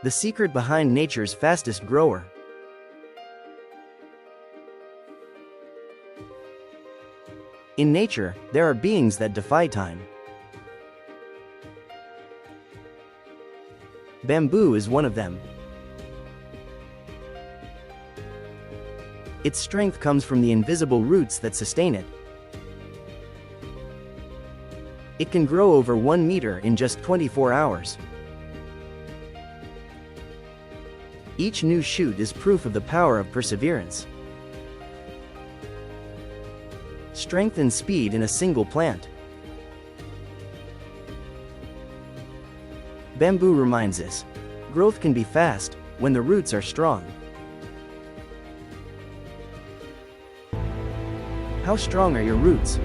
The secret behind nature's fastest grower. In nature, there are beings that defy time. Bamboo is one of them. Its strength comes from the invisible roots that sustain it. It can grow over 1 meter in just 24 hours. Each new shoot is proof of the power of perseverance. Strength and speed in a single plant. Bamboo reminds us, growth can be fast when the roots are strong. How strong are your roots?